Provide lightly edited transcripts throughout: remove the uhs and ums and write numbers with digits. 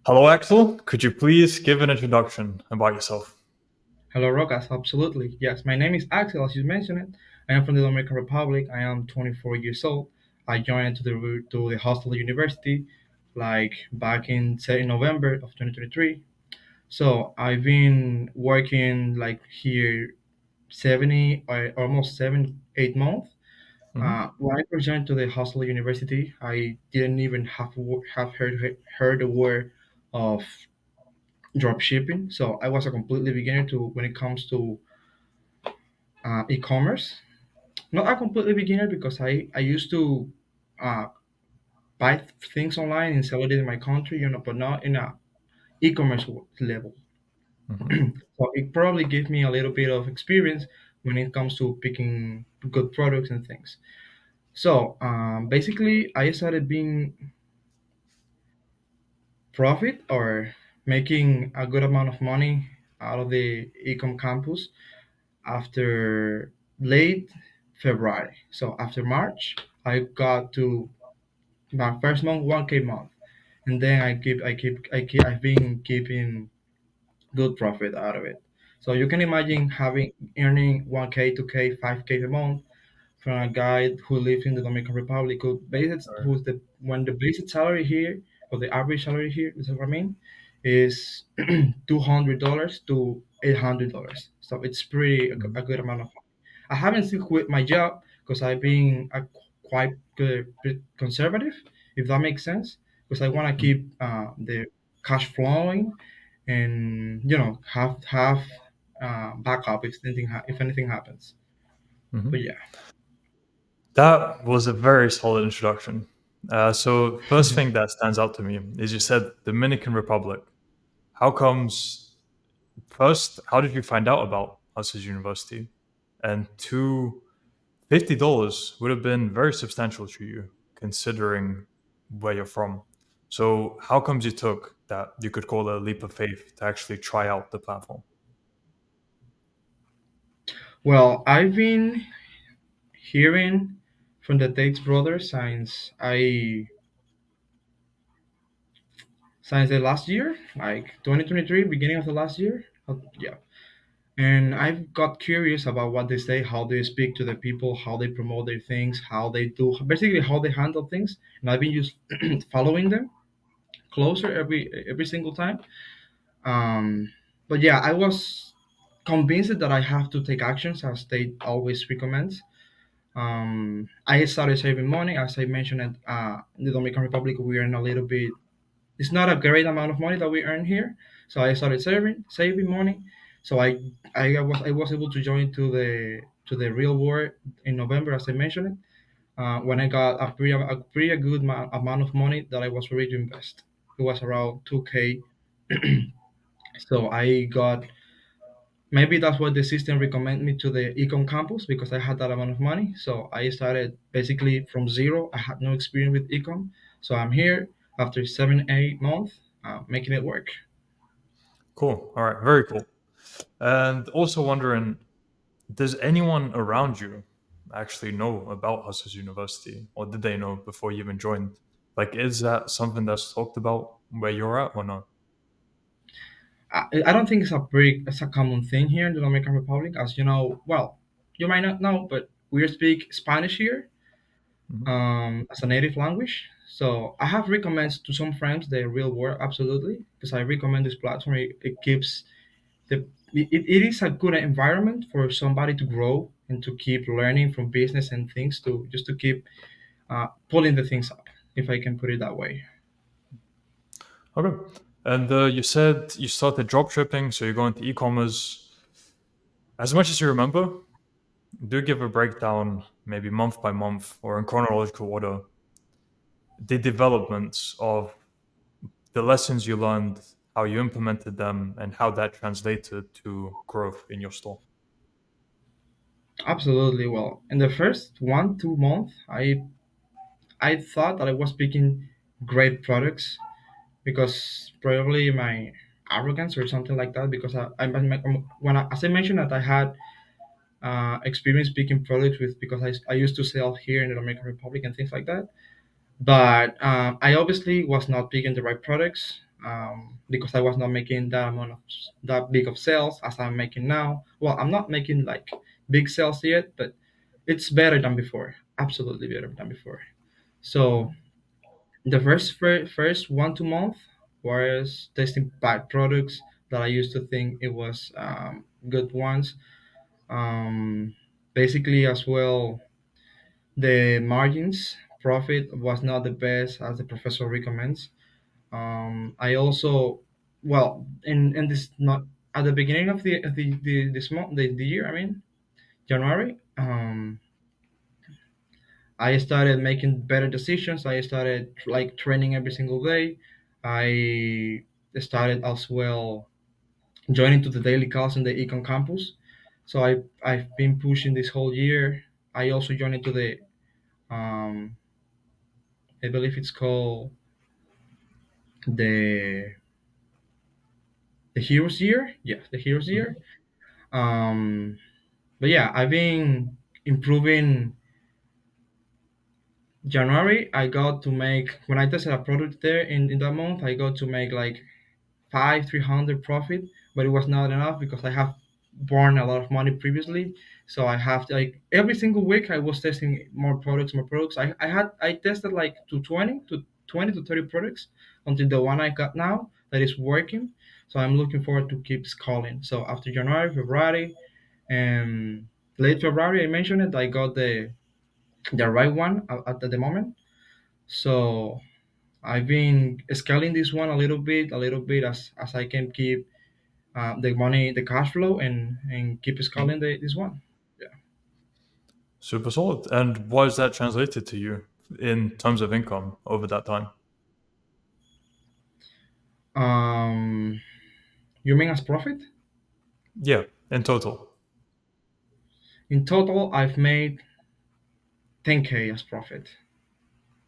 Hello, Axel. Could you please give an introduction about yourself? Hello, Rokas. Absolutely. Yes, my name is Axel, as you mentioned it. I am from the Dominican Republic. I am 24 years old. I joined to the hostel university like back in November of 2023. So I've been working like here 70 or almost 7 8 months. Hmm. When I first joined to the hostel university, I didn't even have heard the word of drop shipping. So I was a completely beginner to when it comes to e-commerce. Not a completely beginner because I used to uh, buy things online and sell it in my country, but not in a e-commerce level. Hmm. So it probably gave me a little bit of experience when it comes to picking good products and things. So basically, I started being profit or making a good amount of money out of the Ecom campus after late February. So after March, I got to my first month 1K month, and then I've been keeping good profit out of it. So you can imagine having earning 1K, 2K, 5K a month from a guy who lives in the Dominican Republic, who's the when the basic salary here or the average salary here is what I mean is $200 to $800. So it's pretty a good amount of money. I haven't still quit my job because I've been quite good, bit conservative, if that makes sense, because I want to keep the cash flowing and have backup if anything happens. Hmm. But yeah. That was a very solid introduction. So, first thing that stands out to me is you said Dominican Republic. How comes, first, how did you find out about us as university? And two, $50 would have been very substantial to you considering where you're from. So, how comes you took that you could call a leap of faith to actually try out the platform? Well, I've been hearing from the Tate brothers since the last year, like 2023, beginning of the last year. Yeah. And I've got curious about what they say, how they speak to the people, how they promote their things, how they do, basically how they handle things. And I've been just following them closer every single time. Um, but yeah, I was convinced that I have to take actions as they always recommend. I started saving money, as I mentioned. In the Dominican Republic, we earn a little bit. It's not a great amount of money that we earn here, so I started saving money. So I was able to join to the real world in November, as I mentioned. When I got a pretty good amount of money that I was ready to invest. It was around 2K. So I got maybe that's what the system recommended me to the Ecom campus because I had that amount of money. So I started basically from zero. I had no experience with Ecom. So I'm here after 7 8 months making it work. Cool. All right. Very cool. And also wondering, does anyone around you actually know about Hustlers University, or did they know before you even joined? Like, is that something that's talked about where you're at, or not? I don't think it's a common thing here in the Dominican Republic. As you know, well, you might not know, but we speak Spanish here Hmm. as a native language. So I have recommends to some friends the real world absolutely because I recommend this platform. It keeps it is a good environment for somebody to grow and to keep learning from business and things to just to keep pulling the things up, if I can put it that way. Okay. And you said you started drop shipping, so you're going to e-commerce. As much as you remember, do give a breakdown, maybe month by month or in chronological order, the developments of the lessons you learned, how you implemented them, and how that translated to growth in your store. Absolutely. Well, in the first 1 2 months, I thought that I was picking great products because probably my arrogance or something like that. Because as I mentioned that I had experience picking products with because I used to sell here in the Dominican Republic and things like that. But I obviously was not picking the right products. because I was not making that amount of that big of sales as I'm making now. Well, I'm not making like big sales yet, but it's better than before. Absolutely better than before. So the first 1 2 month was testing bad products that I used to think it was good ones. Um, Basically, as well, the margins profit was not the best as the professor recommends. I also, well, in this not at the beginning of the this month the year, I mean January. I started making better decisions. I started like training every single day. I started as well joining to the daily calls in the Ecom campus. So I've been pushing this whole year. I also joined into the um, I believe it's called the the Heroes Year. Yeah, the Heroes Year. Mhm. Um, but yeah, I've been improving. January, I got to make when I tested a product there in that month. I got to make like 300 profit, but it was not enough because I have burned a lot of money previously. So I have to, like every single week I was testing more products. I tested like to 20 to 30 products until the one I got now that is working. So I'm looking forward to keep scaling. So after January, February, and late February, I mentioned it. I got the right one at the moment. So I've been scaling this one a little bit as I can keep the money, the cash flow, and keep Mhm. scaling this one. Yeah. Super solid. And what has that translated to you in terms of income over that time? Um, you mean as profit? Yeah, in total. In total, I've made 10K as profit.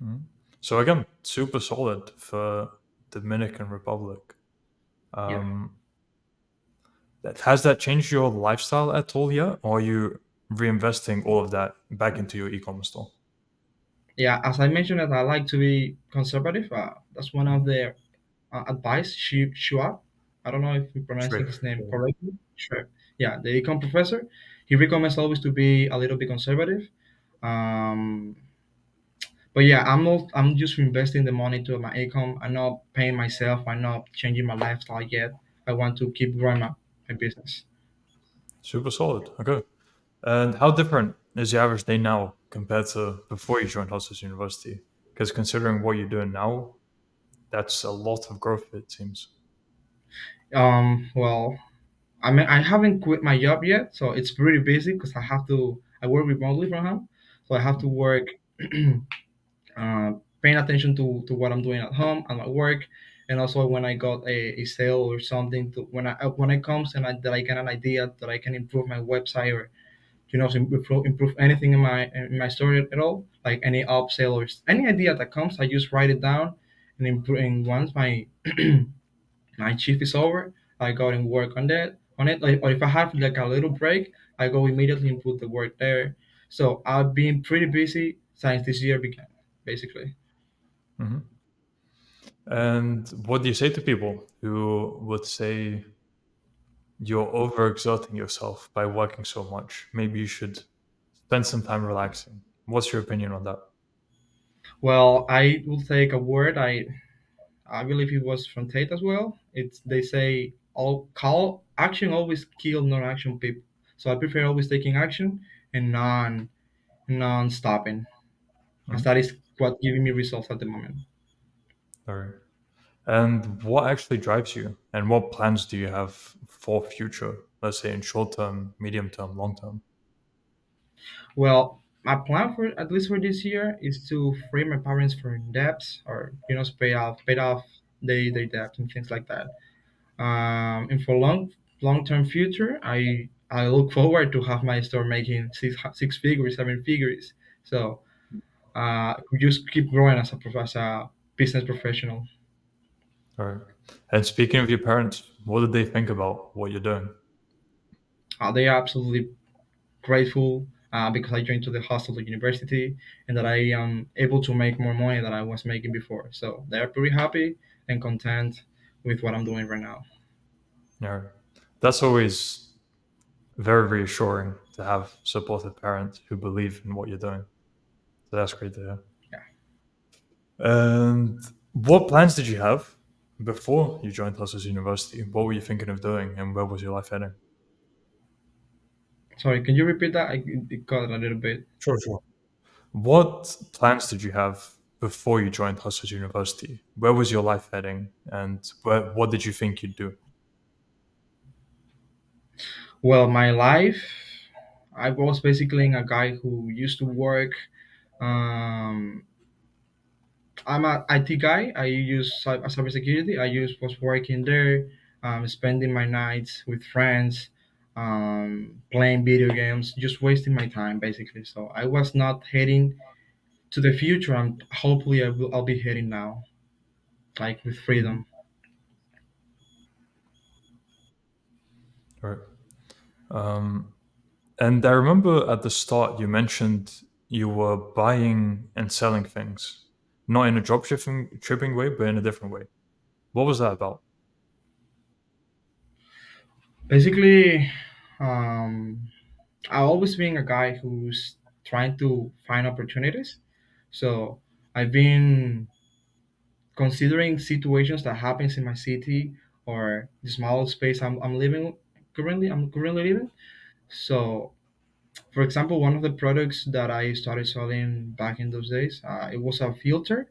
Mhm. So again, super solid for Dominican Republic. Yeah. Um, has that changed your lifestyle at all yet, or are you reinvesting all of that back into your e-commerce store? Yeah. As I mentioned, that I like to be conservative. That's one of the advice. Schwab. I don't know if I'm pronouncing Straight. his name correctly. Sure. Yeah, the econ professor. He recommends always to be a little bit conservative. Um, But yeah, I'm just investing the money to my income. I'm not paying myself. I'm not changing my lifestyle yet. I want to keep growing my business. Super solid. Okay. And how different is your average day now compared to before you joined Hustlers University? Because considering what you're doing now, that's a lot of growth, it seems. Well, I mean, I haven't quit my job yet, so it's pretty busy because I work remotely from home, so I have to work, paying attention to what I'm doing at home and my work, and also when I got a sale or something to when it comes and that I get an idea that I can improve my website or to improve anything in my story at all, like any upsell or any idea that comes, I just write it down and improve. And once my my shift is over, I go and work on it. Like, or if I have like a little break, I go immediately and put the work there. So I've been pretty busy since this year began, basically. Hmm. And what do you say to people who would say you're overexerting yourself by working so much? Maybe you should spend some time relaxing. What's your opinion on that? Well, I will take a word. I believe it was from Tate as well. It's they say all call action always kill non-action people. So I prefer always taking action and non stopping, as Mhm. that is what giving me results at the moment. All right. And what actually drives you? And what plans do you have for future? Let's say in short term, medium term, long term. Well, my plan for at least for this year is to free my parents from debts or pay off their debts and things like that. And for long term future, I look forward to have my store making six figures, 7 figures. So we just keep growing as a business professional. All right. And speaking of your parents, what did they think about what you're doing? They are absolutely grateful because I joined to the hostel at university and that I am able to make more money than I was making before. So they are pretty happy and content. with what I'm doing right now. Yeah, that's always very reassuring to have supportive parents who believe in what you're doing. So that's great to hear. Yeah. And what plans did you have before you joined Hustlers University? What were you thinking of doing, and where was your life heading? Sorry, can you repeat that? It got a little bit. Sure, sure. What plans did you have before you joined Hustlers University? Where was your life heading, and what did you think you'd do? Well, my life, I was basically a guy who used to work. Um, I'm a IT guy. I use cybersecurity. Was working there, spending my nights with friends, playing video games, just wasting my time basically. So I was not heading to the future. Hopefully I'll be heading now, like with Mhm. freedom. Right. Um, and I remember at the start you mentioned you were buying and selling things, not in a drop shipping way, but in a different way. What was that about? Basically, um, I always been a guy who's trying to find opportunities. So I've been considering situations that happens in my city or the small space I'm living currently. I'm currently living. So, for example, one of the products that I started selling back in those days, it was a filter.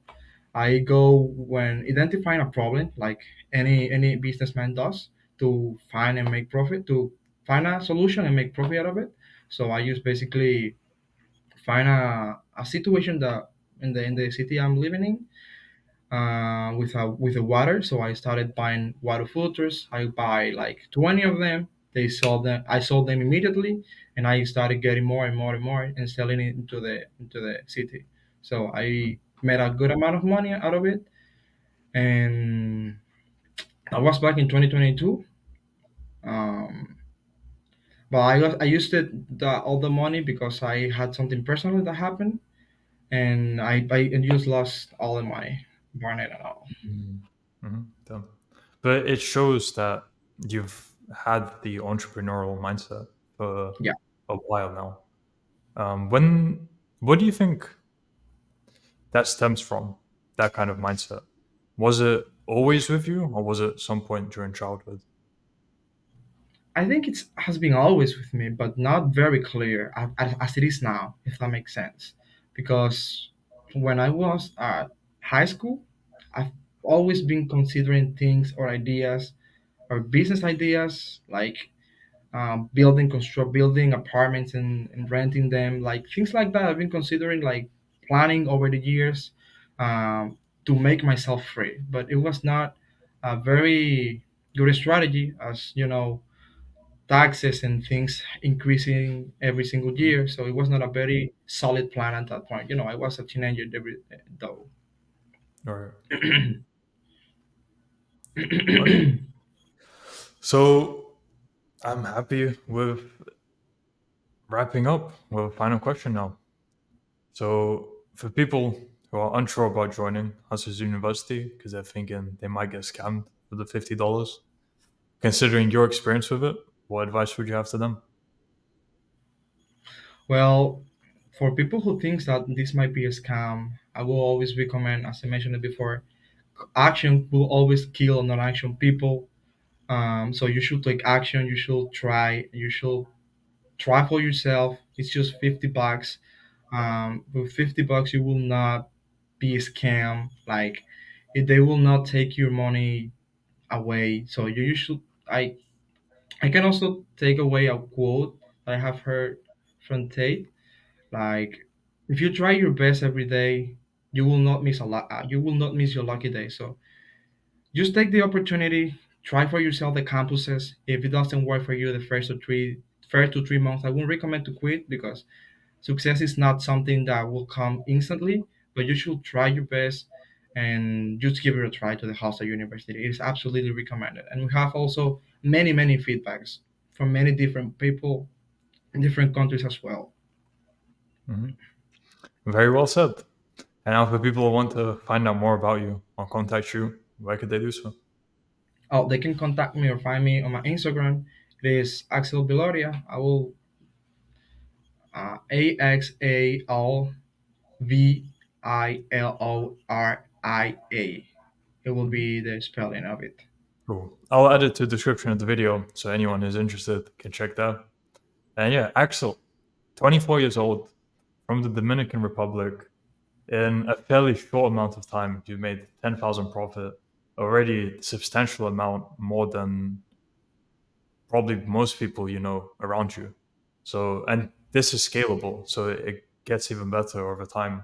I go when identifying a problem, like any businessman does, to find and make profit, to find a solution and make profit out of it. So I use basically find a situation that in the city I'm living in, with the water. So I started buying water filters. I buy like 20 of them. They sold them. I sold them immediately, and I started getting more and more and more and selling it into the city. So I made a good amount of money out of it, and I was back in 2022. Um, but I used all the money because I had something personal that happened, and I just lost all the money, burn it and all. Mhm. But it shows that you've had the entrepreneurial mindset for Yeah. a while now. When what do you think that stems from? That kind of mindset, was it always with you, or was it some point during childhood? I think it has been always with me, but not very clear as it is now, if that makes sense. Because when I was at high school, I've always been considering things or ideas or business ideas like building apartments and renting them, like things like that. I've been considering like planning over the years, to make myself free, but it was not a very good strategy, as you know, taxes and things increasing every single Mhm. year. So it was not a very solid plan at that point. You know, I was a teenager though. Or okay, so I'm happy with wrapping up with a final question now. So for people who are unsure about joining Hustlers University because they're thinking they might get scammed for the $50, considering your experience with it, what advice would you have to them? Well, for people who thinks that this might be a scam, I will always recommend, as I mentioned it before, action will always kill non-action people. So you should take action. You should try. You should try for yourself. It's just $50. With $50, you will not be scammed. Like, they will not take your money away. So you should. I can also take away a quote I have heard from Tate. Like, if you try your best every day, you will not miss a lot. You will not miss your lucky day. So just take the opportunity. Try for yourself the campuses. If it doesn't work for you the first to 3 months, I wouldn't recommend to quit because success is not something that will come instantly. But you should try your best and just give it a try to the Hofstra University. It is absolutely recommended. And we have also many feedbacks from many different people in different countries as well. Mhm. Very well said. And now, for people who want to find out more about you or contact you, where could they do so? Oh, they can contact me or find me on my Instagram. It is Axel Viloria. I will Axelviloria. It will be the spelling of it. Cool. I'll add it to the description of the video so anyone who's interested can check that. And yeah, Axel, 24 years old, from the Dominican Republic. In a fairly short amount of time, you made 10,000 profit, already a substantial amount more than probably most people you know around you. So, and this is scalable, so it gets even better over time.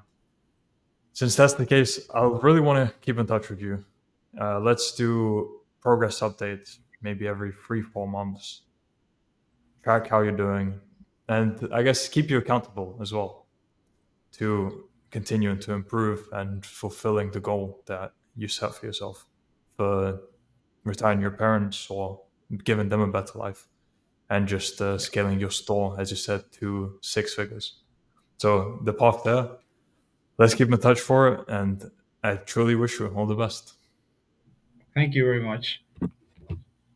Since that's the case, I really want to keep in touch with you. Let's do progress updates, maybe every 3, 4 months. Track how you're doing, and I guess keep you accountable as well to continuing to improve and fulfilling the goal that you set for yourself for retiring your parents or giving them a better life and just scaling your store, as you said, to 6 figures. So the path there, let's keep in touch for it. And I truly wish you all the best. Thank you very much.